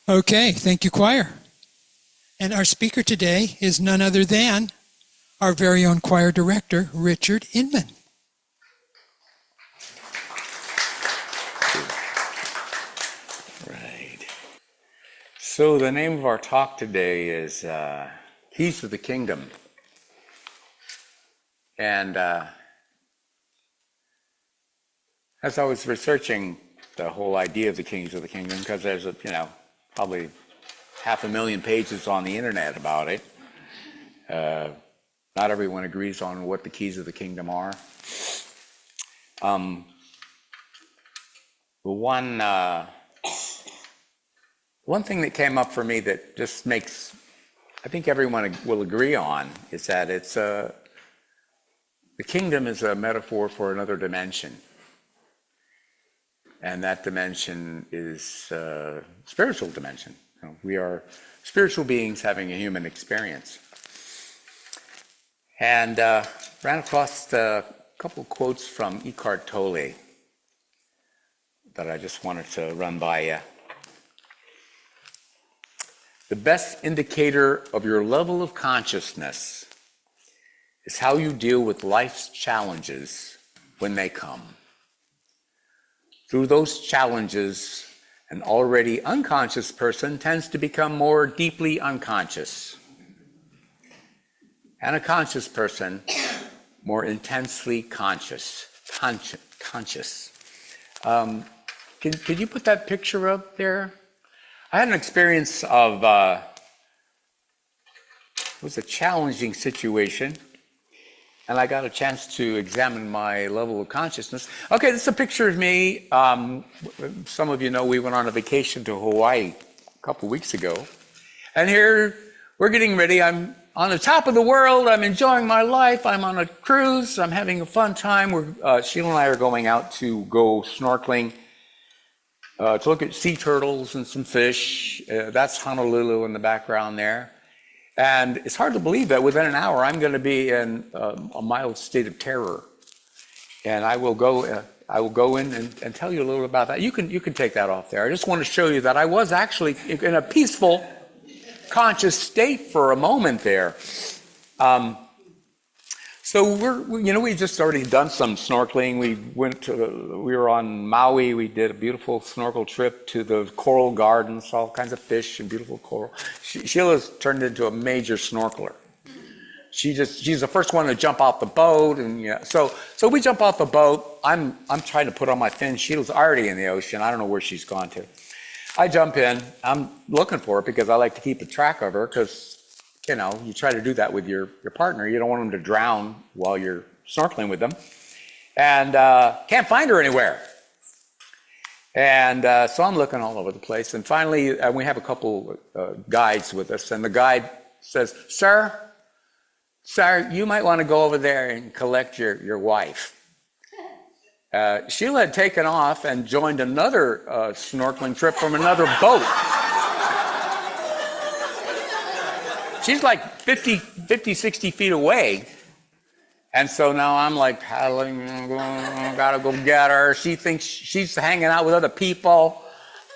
Okay, thank you, choir. And our speaker today is none other than our very own choir director, Richard Inman. Right. So the name of our talk today is Keys to the Kingdom. And as I was researching the whole idea of the Keys of the Kingdom, because there's probably 500,000 pages on the internet about it. Not everyone agrees on what the keys of the kingdom are. The one thing that came up for me that just makes, I think everyone will agree on, is that it's the kingdom is a metaphor for another dimension. And that dimension is a spiritual dimension. We are spiritual beings having a human experience. And ran across a couple of quotes from Eckhart Tolle that I just wanted to run by you. The best indicator of your level of consciousness is how you deal with life's challenges when they come. Through those challenges, an already unconscious person tends to become more deeply unconscious. And a conscious person, more intensely conscious. Could you put that picture up there? I had an experience of, it was a challenging situation, and I got a chance to examine my level of consciousness. Okay, this is a picture of me. Some of you know we went on a vacation to Hawaii a couple weeks ago. And here, we're getting ready. I'm on the top of the world. I'm enjoying my life. I'm on a cruise. I'm having a fun time. Sheila and I are going out to go snorkeling, to look at sea turtles and some fish. That's Honolulu in the background there. And it's hard to believe that within an hour, I'm going to be in a mild state of terror. And I will go in and tell you a little about that. You can take that off there. I just want to show you that I was actually in a peaceful, conscious state for a moment there. So we just already done some snorkeling. We were on Maui. We did a beautiful snorkel trip to the coral gardens, saw all kinds of fish and beautiful coral. Sheila's turned into a major snorkeler. She's the first one to jump off the boat, and so we jump off the boat. I'm trying to put on my fins. Sheila's already in the ocean. I don't know where she's gone to. I jump in. I'm looking for her because I like to keep a track of her, because you try to do that with your partner. You don't want them to drown while you're snorkeling with them. And can't find her anywhere. And so I'm looking all over the place. And finally, we have a couple guides with us. And the guide says, Sir, you might want to go over there and collect your wife. Sheila had taken off and joined another snorkeling trip from another boat. She's like 50, 60 feet away. And so now I'm like paddling, gotta go get her. She thinks she's hanging out with other people,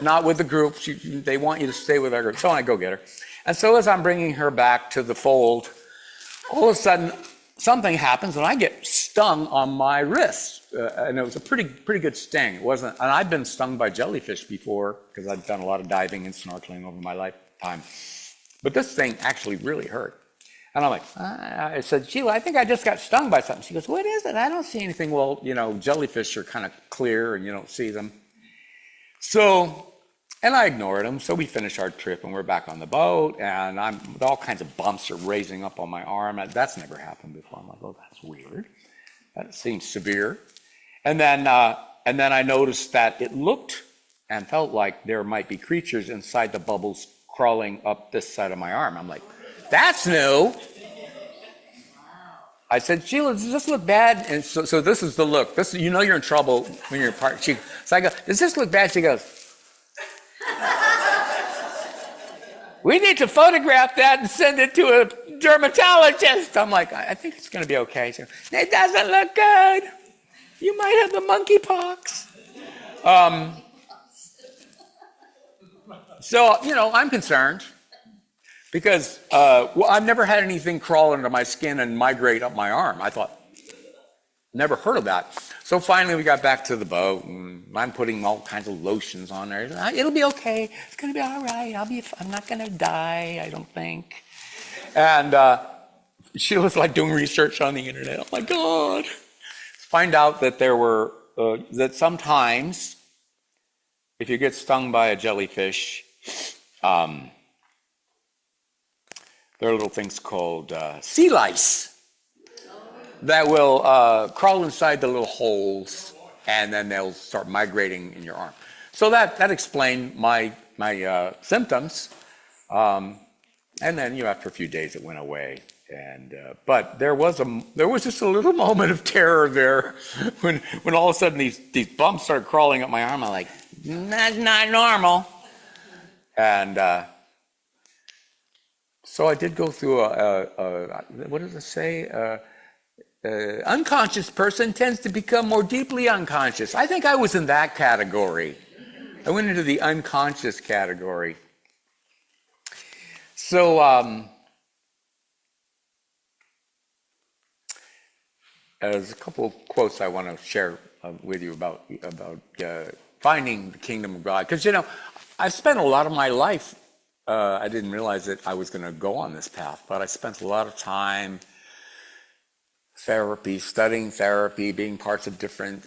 not with the group. They want you to stay with our group. So I go get her. And so as I'm bringing her back to the fold, all of a sudden something happens and I get stung on my wrist. And it was a pretty good sting. It wasn't, and I've been stung by jellyfish before because I've done a lot of diving and snorkeling over my lifetime. But this thing actually really hurt. And I'm like, I said, Sheila, I think I just got stung by something. She goes, what is it? I don't see anything. Well, jellyfish are kind of clear and you don't see them. So, and I ignored them. So we finish our trip and we're back on the boat, and all kinds of bumps are raising up on my arm. That's never happened before. I'm like, oh, that's weird. That seems severe. And then I noticed that it looked and felt like there might be creatures inside the bubbles crawling up this side of my arm. I'm like, that's new. I said, Sheila, does this look bad? And so this is the look. You're in trouble when you're part. So I go, does this look bad? She goes, we need to photograph that and send it to a dermatologist. I'm like, I think it's going to be okay. She goes, it doesn't look good. You might have the monkeypox. I'm concerned because, I've never had anything crawl into my skin and migrate up my arm. I thought, never heard of that. So finally we got back to the boat and I'm putting all kinds of lotions on there. It'll be okay. It's going to be all right. I'm not going to die, I don't think. And she was like doing research on the internet. Oh my God. Find out that that sometimes if you get stung by a jellyfish, there are little things called sea lice that will crawl inside the little holes, and then they'll start migrating in your arm. So that explained my symptoms, and then after a few days it went away. And but there was just a little moment of terror there when all of a sudden these bumps started crawling up my arm. I'm like, that's not normal. And so I did go through what does it say? Unconscious person tends to become more deeply unconscious. I think I was in that category. I went into the unconscious category. So there's a couple of quotes I want to share with you about finding the kingdom of God. Because, I've spent a lot of my life, I didn't realize that I was going to go on this path, but I spent a lot of time studying therapy, being parts of different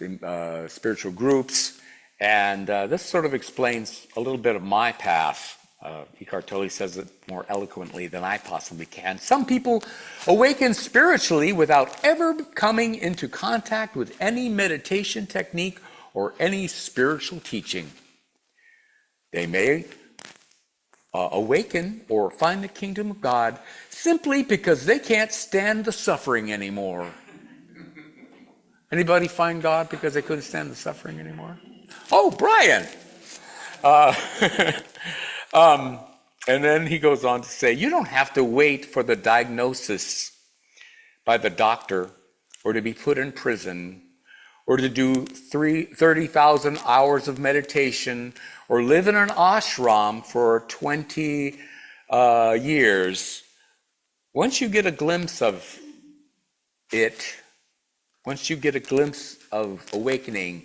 spiritual groups. And this sort of explains a little bit of my path. Eckhart Tolle says it more eloquently than I possibly can. Some people awaken spiritually without ever coming into contact with any meditation technique or any spiritual teaching. They may awaken or find the kingdom of God simply because they can't stand the suffering anymore. Anybody find God because they couldn't stand the suffering anymore? Oh, Brian! And then he goes on to say, you don't have to wait for the diagnosis by the doctor or to be put in prison or to do 30,000 hours of meditation or live in an ashram for 20 years. Once you get a glimpse of it, once you get a glimpse of awakening,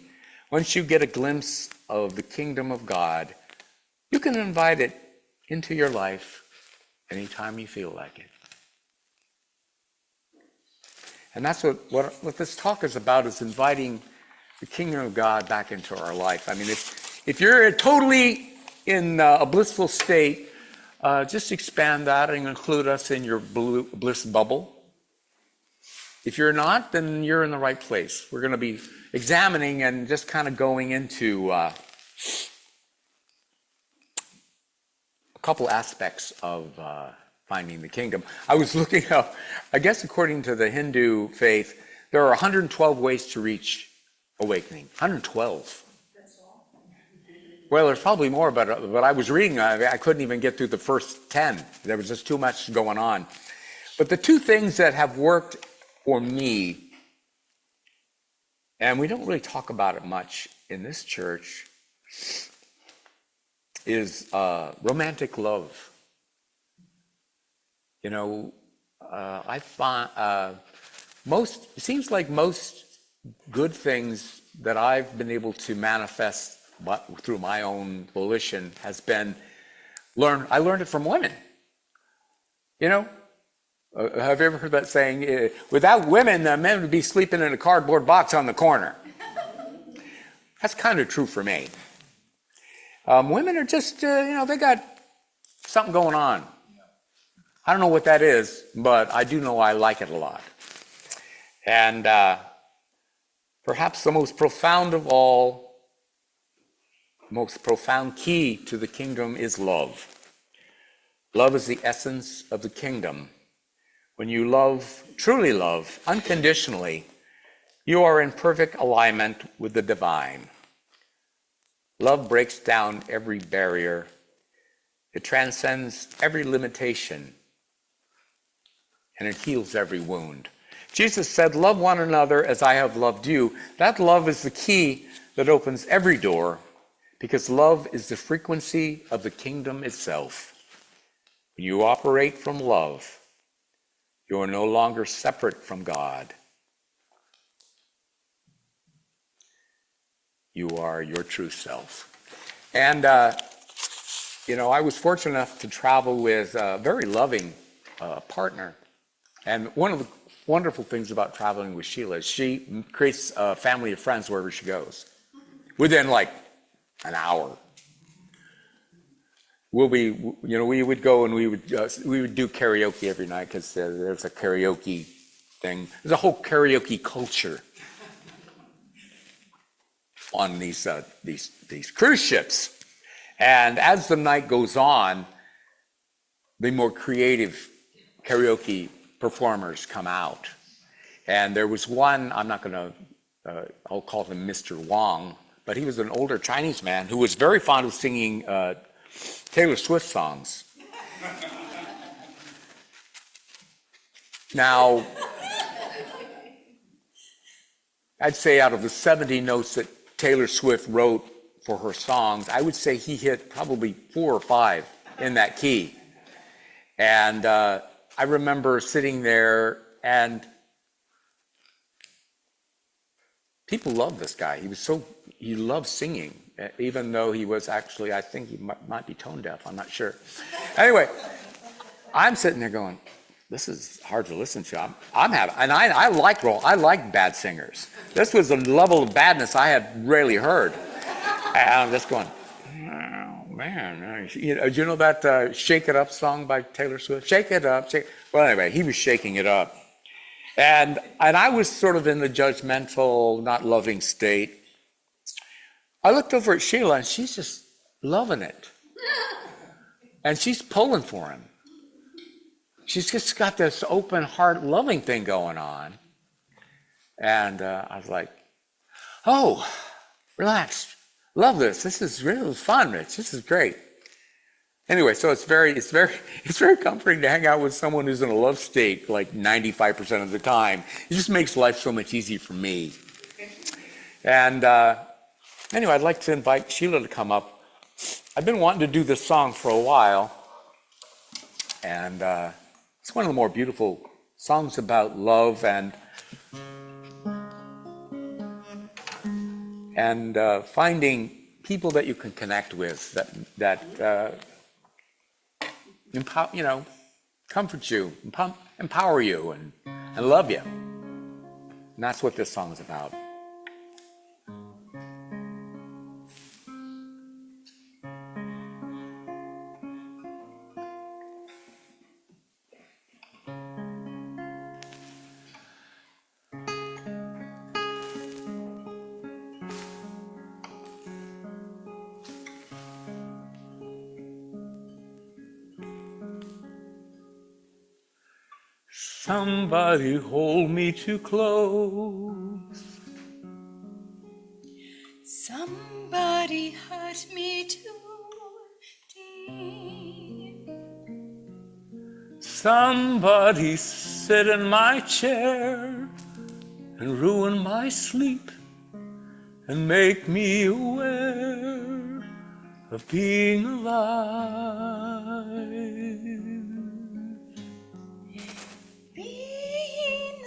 once you get a glimpse of the kingdom of God, you can invite it into your life anytime you feel like it. And that's what this talk is about, is inviting the kingdom of God back into our life. I mean, if you're totally in a blissful state, just expand that and include us in your bliss bubble. If you're not, then you're in the right place. We're going to be examining and just kind of going into a couple aspects of finding the kingdom. I was looking up, I guess according to the Hindu faith, there are 112 ways to reach awakening. 112. Well, there's probably more, but I was reading, I couldn't even get through the first 10. There was just too much going on. But the two things that have worked for me, and we don't really talk about it much in this church, is romantic love. I find it seems like most good things that I've been able to manifest through my own volition has been I learned it from women. Have you ever heard that saying, without women, the men would be sleeping in a cardboard box on the corner? That's kind of true for me. Women are just, they got something going on. I don't know what that is, but I do know I like it a lot. And perhaps the most profound of all, most profound key to the kingdom is love. Love is the essence of the kingdom. When you love, truly love, unconditionally, you are in perfect alignment with the divine. Love breaks down every barrier. It transcends every limitation, and it heals every wound. Jesus said, love one another as I have loved you. That love is the key that opens every door, because love is the frequency of the kingdom itself. When you operate from love, you are no longer separate from God. You are your true self. And, I was fortunate enough to travel with a very loving partner. And one of the wonderful things about traveling with Sheila is she creates a family of friends wherever she goes. Within like an hour. We would go and we would do karaoke every night because there's a karaoke thing. There's a whole karaoke culture on these cruise ships. And as the night goes on, the more creative karaoke performers come out. And there was one, I'm not going to, I'll call him Mr. Wong, but he was an older Chinese man who was very fond of singing Taylor Swift songs. Now, I'd say out of the 70 notes that Taylor Swift wrote for her songs, I would say he hit probably 4 or 5 in that key. And I remember sitting there, and people loved this guy. He loved singing, even though he was actually, I think he might be tone deaf. I'm not sure. Anyway, I'm sitting there going, this is hard to listen to. I like bad singers. This was a level of badness I had rarely heard. And I'm just going, oh man. You know that Shake It Up song by Taylor Swift? Shake it up, shake. Well, anyway, he was shaking it up. And I was sort of in the judgmental, not loving state. I looked over at Sheila, and she's just loving it. And she's pulling for him. She's just got this open heart loving thing going on. And I was like, oh, relax. Love this. This is really fun, Rich. This is great. Anyway, so it's very comforting to hang out with someone who's in a love state like 95% of the time. It just makes life so much easier for me. And anyway, I'd like to invite Sheila to come up. I've been wanting to do this song for a while. And it's one of the more beautiful songs about love and finding people that you can connect with that comfort you, empower you, and love you. And that's what this song is about. Somebody hold me too close. Somebody hurt me too deep. Somebody sit in my chair and ruin my sleep and make me aware of being alive. Being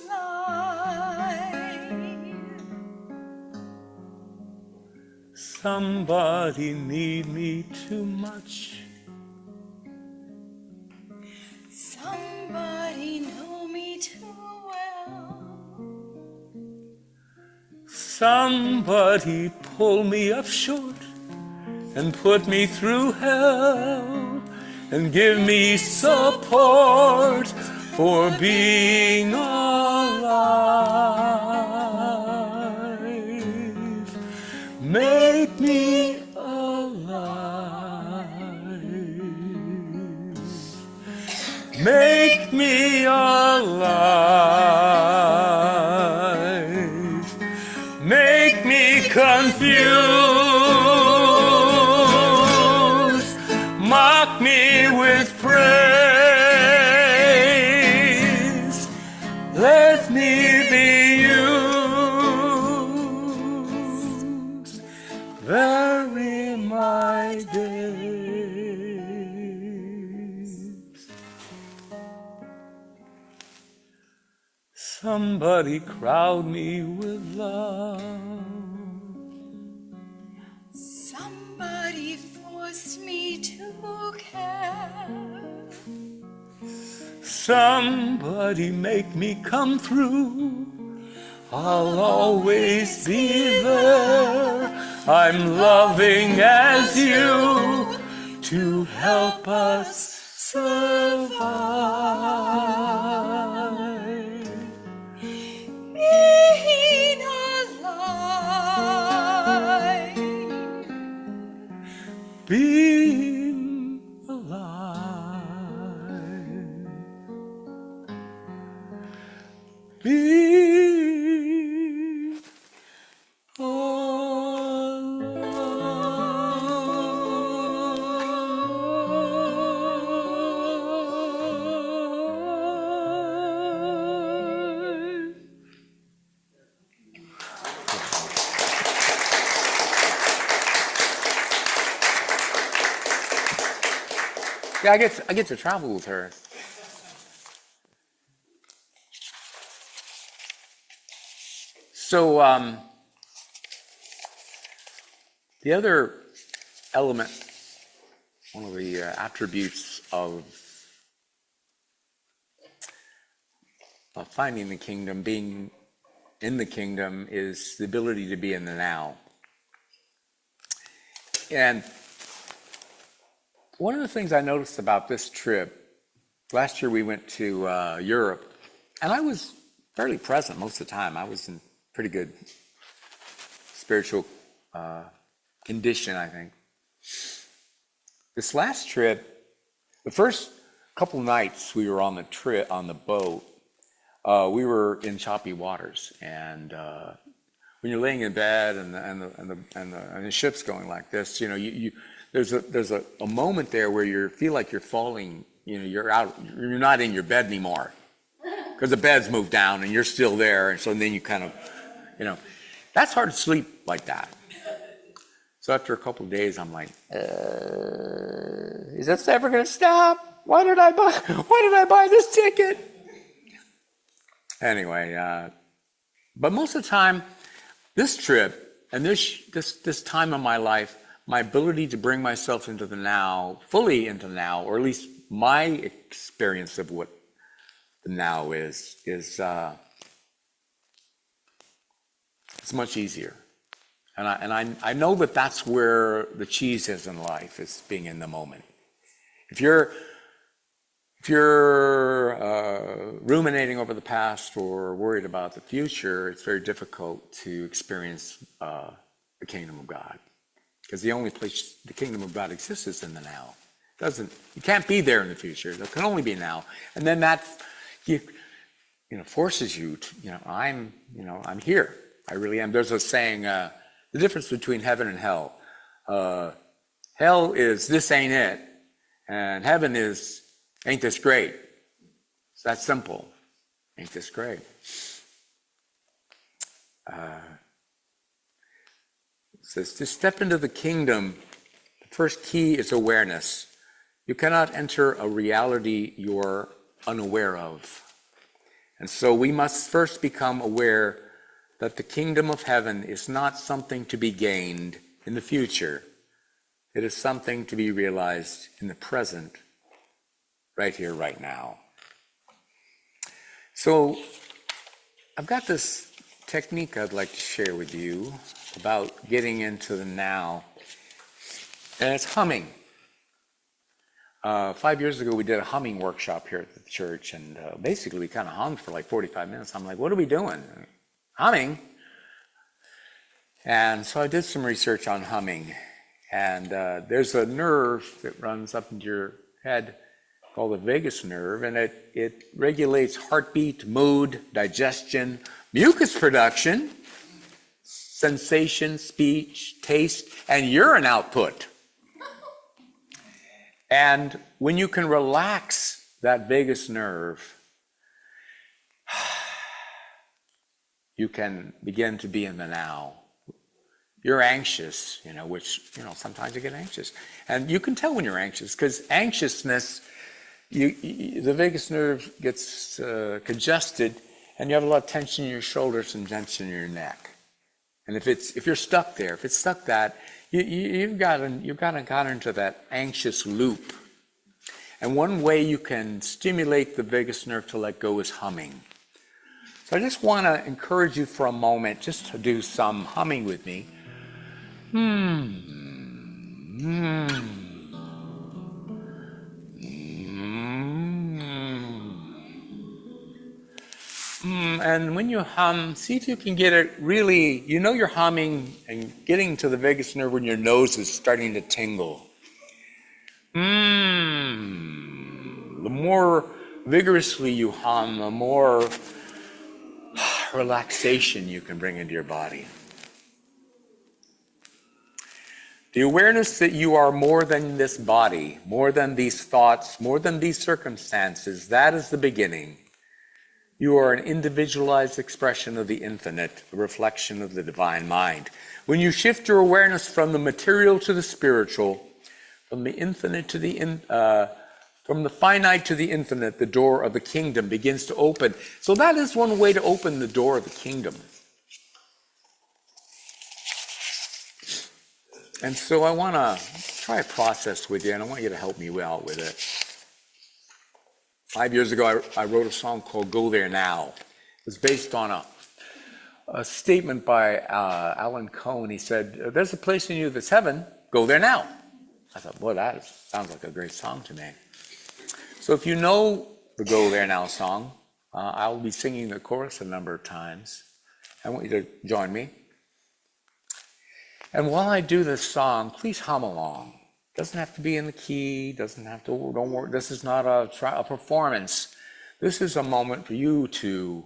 alive. Somebody need me too much. Somebody know me too well. Somebody pull me up short and put me through hell and give me support for being alive. Make me alive. Make me alive. Make me confused. Mock me with praise. Let me be used very my days. Somebody crowd me with love. Somebody forced me to care. Somebody make me come through. I'll always be there. I'm loving as you to help us survive. Being alive. Being alive. Being alive. Yeah, I get to travel with her. So the other element, one of the attributes of finding the kingdom, being in the kingdom, is the ability to be in the now. And one of the things I noticed about this trip, last year we went to Europe, and I was fairly present most of the time. I was in pretty good spiritual condition, I think. This last trip, the first couple nights we were on the trip on the boat, we were in choppy waters, and when you're laying in bed and the ship's going like this, you know, there's a moment there where you feel like you're falling. You know, you're not in your bed anymore because the bed's moved down and you're still there, and so then you kind of, you know, that's hard to sleep like that. So after a couple of days, I'm like, is this ever going to stop? Why did I buy this ticket? Anyway, but most of the time, this trip and this time of my life, my ability to bring myself into the now, fully into the now, or at least my experience of what the now is it's much easier. And I know that that's where the cheese is in life, is being in the moment. If you're ruminating over the past or worried about the future, it's very difficult to experience the kingdom of God. Because the only place the kingdom of God exists is in the now. You can't be there in the future. There can only be now. And then that forces you to, I'm here. I really am. There's a saying, the difference between heaven and hell. Hell is this ain't it, and heaven is ain't this great. It's that simple. Ain't this great? It says to step into the kingdom, the first key is awareness. You cannot enter a reality you're unaware of. And so we must first become aware that the kingdom of heaven is not something to be gained in the future. It is something to be realized in the present, right here, right now. So I've got this technique I'd like to share with you about getting into the now, and it's humming. 5 years ago, we did a humming workshop here at the church, and basically we kind of hummed for like 45 minutes. I'm like, what are we doing? Humming? And so I did some research on humming, and there's a nerve that runs up into your head called the vagus nerve, and it regulates heartbeat, mood, digestion, mucus production, sensation, speech, taste, and urine output. And when you can relax that vagus nerve, you can begin to be in the now. you're anxious, which, sometimes you get anxious. And you can tell when you're anxious, because anxiousness, the vagus nerve gets congested, and you have a lot of tension in your shoulders and tension in your neck. And if you're stuck there, if it's stuck that, you've gotten into that anxious loop. And one way you can stimulate the vagus nerve to let go is humming. So I just want to encourage you for a moment just to do some humming with me. And when you hum, see if you can get it really, you're humming and getting to the vagus nerve when your nose is starting to tingle. The more vigorously you hum, the more relaxation you can bring into your body. The awareness that you are more than this body, more than these thoughts, more than these circumstances, that is the beginning. You are an individualized expression of the infinite, a reflection of the divine mind. When you shift your awareness from the material to the spiritual, from the infinite to from the finite to the infinite, the door of the kingdom begins to open. So that is one way to open the door of the kingdom. And so I want to try a process with you, and I want you to help me out with it. 5 years ago, I wrote a song called Go There Now. It was based on a statement by Alan Cohen. He said, there's a place in you that's heaven, go there now. I thought, boy, that sounds like a great song to me. So if you know the Go There Now song, I'll be singing the chorus a number of times. I want you to join me. And while I do this song, please hum along. Doesn't have to be in the key, don't worry, this is not a performance. This is a moment for you to,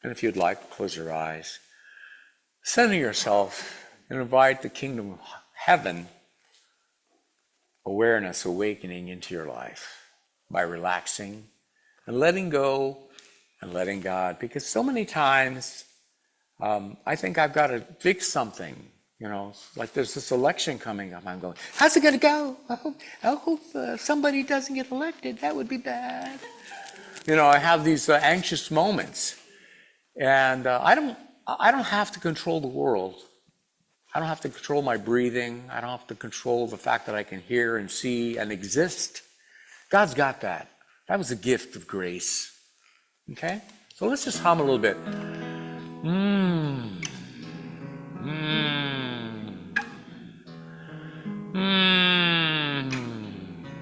and if you'd like, close your eyes, center yourself and invite the kingdom of heaven awareness awakening into your life by relaxing and letting go and letting God. Because so many times, I think I've got to fix something. Like there's this election coming up. I'm going, how's it going to go? I hope somebody doesn't get elected. That would be bad. I have these anxious moments. And I don't have to control the world. I don't have to control my breathing. I don't have to control the fact that I can hear and see and exist. God's got that. That was a gift of grace. Okay? So let's just hum a little bit.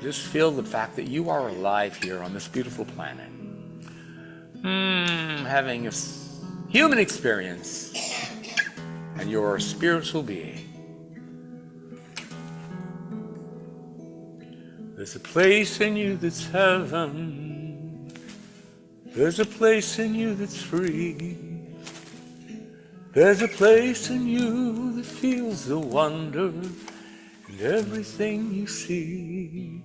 Just feel the fact that you are alive here on this beautiful planet. Having a human experience, and you're a spiritual being. There's a place in you that's heaven. There's a place in you that's free. There's a place in you that feels the wonder in everything you see.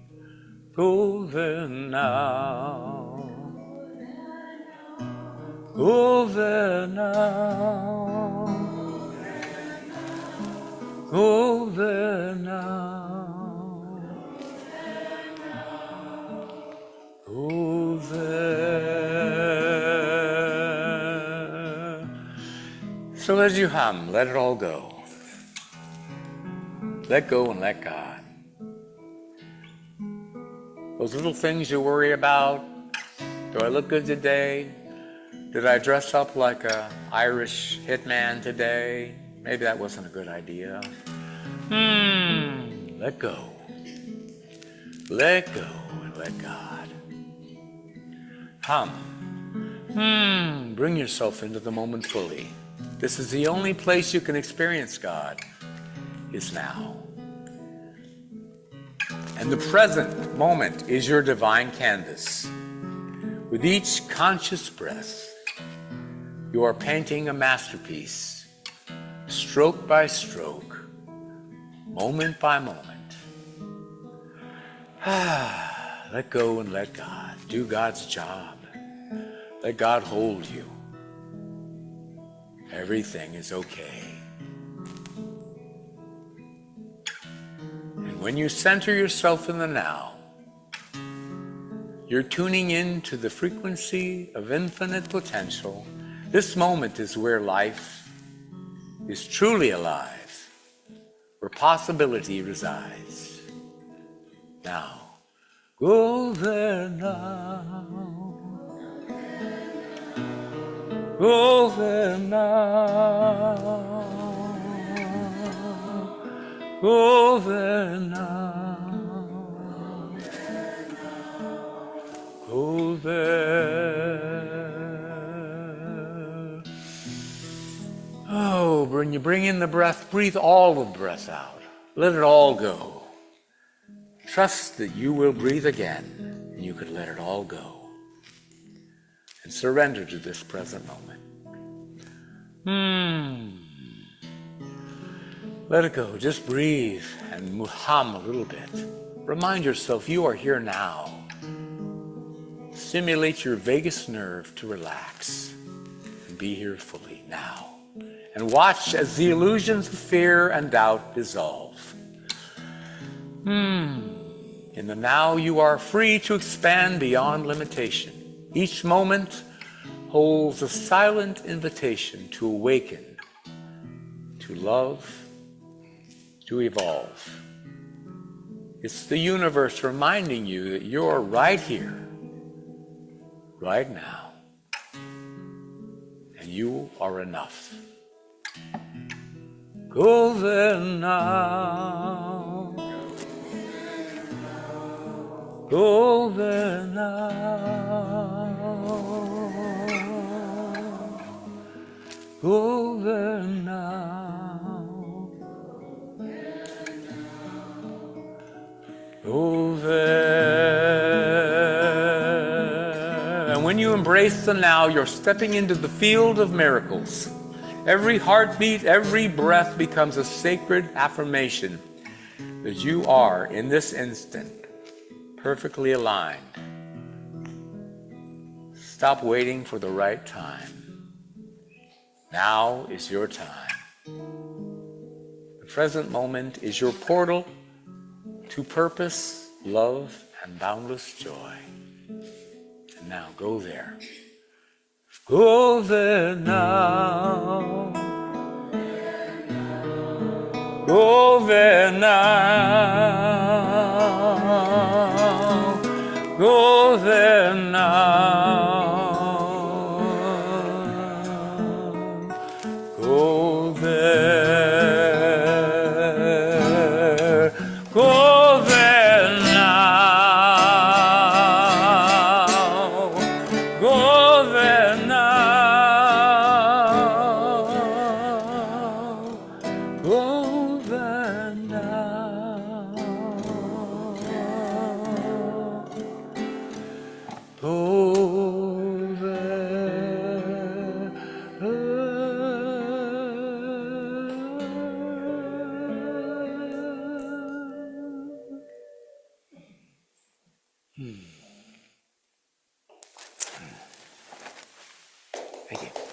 Go there now. Go there now. Go there now. Go there. So as you hum, let it all go. Let go and let God. Those little things you worry about. Do I look good today? Did I dress up like an Irish hitman today? Maybe that wasn't a good idea. Let go. Let go and let God. Hum. Bring yourself into the moment fully. This is the only place you can experience God, is now. And the present moment is your divine canvas. With each conscious breath, you are painting a masterpiece, stroke by stroke, moment by moment. Let go and let God. Do God's job. Let God hold you. Everything is okay. When you center yourself in the now, you're tuning in to the frequency of infinite potential. This moment is where life is truly alive, where possibility resides. Now, go there now. Go there now. Go there now. Go there. Oh, when you bring in the breath, breathe all the breath out. Let it all go. Trust that you will breathe again, and you could let it all go. And surrender to this present moment. Let it go. Just breathe and hum a little bit. Remind yourself you are here now. Stimulate your vagus nerve to relax and be here fully now. And watch as the illusions of fear and doubt dissolve. In the now, you are free to expand beyond limitation. Each moment holds a silent invitation to awaken, to love, to evolve. It's the universe reminding you that you're right here, right now, and you are enough. Go there now. Go there now. Go there now. Go there. And when you embrace the now, you're stepping into the field of miracles. Every heartbeat, every breath becomes a sacred affirmation that you are, in this instant, perfectly aligned. Stop waiting for the right time. Now is your time. The present moment is your portal to purpose, love, and boundless joy. And now go there. Go there now. Go there now. Go there now. Go there. Go there now. Go there now. Go there now. Go there. Thank you.